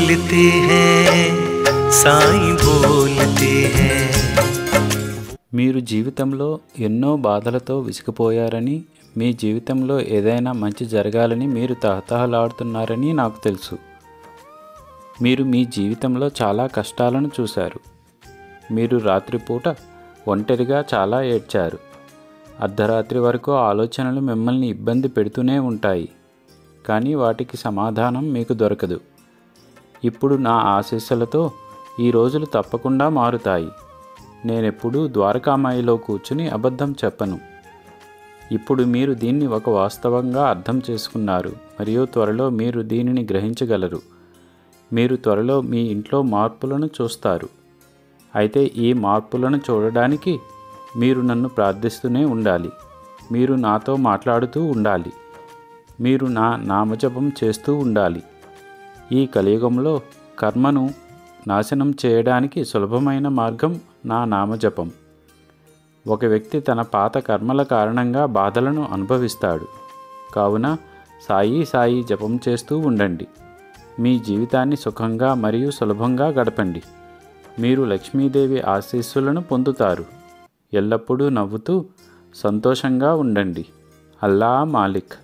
बोलते हैं साईं बोलते हैं। మీరు జీవితంలో ఎన్నో బాధలతో విసిగిపోయారని, మీ జీవితంలో ఏదైనా మంచి జరగాలని మీరు తహతహలాడుతున్నారని నాకు తెలుసు. మీరు మీ జీవితంలో చాలా కష్టాలను చూశారు. మీరు రాత్రిపూట ఒంటరిగా చాలా ఏడ్చారు. అర్ధరాత్రి వరకు ఆలోచనలు మిమ్మల్ని ఇబ్బంది పెడుతూనే ఉంటాయి, కానీ వాటికి సమాధానం మీకు దొరకదు. ఇప్పుడు నా ఆశీస్సులతో ఈ రోజులు తప్పకుండా మారుతాయి. నేనెప్పుడూ ద్వారకామాయిలో కూర్చుని అబద్ధం చెప్పను. ఇప్పుడు మీరు దీన్ని ఒక వాస్తవంగా అర్థం చేసుకున్నారు మరియు త్వరలో మీరు దీనిని గ్రహించగలరు. మీరు త్వరలో మీ ఇంట్లో మార్పులను చూస్తారు. అయితే ఈ మార్పులను చూడడానికి మీరు నన్ను ప్రార్థిస్తూనే ఉండాలి. మీరు నాతో మాట్లాడుతూ ఉండాలి. మీరు నా నామజపం చేస్తూ ఉండాలి. ఈ కలియుగంలో కర్మను నాశనం చేయడానికి సులభమైన మార్గం నా నామజపం. ఒక వ్యక్తి తన పాత కర్మల కారణంగా బాధలను అనుభవిస్తాడు. కావున సాయి సాయి జపం చేస్తూ ఉండండి. మీ జీవితాన్ని సుఖంగా మరియు సులభంగా గడపండి. మీరు లక్ష్మీదేవి ఆశీస్సులను పొందుతారు. ఎల్లప్పుడూ నవ్వుతూ సంతోషంగా ఉండండి. అల్లా మాలిక్.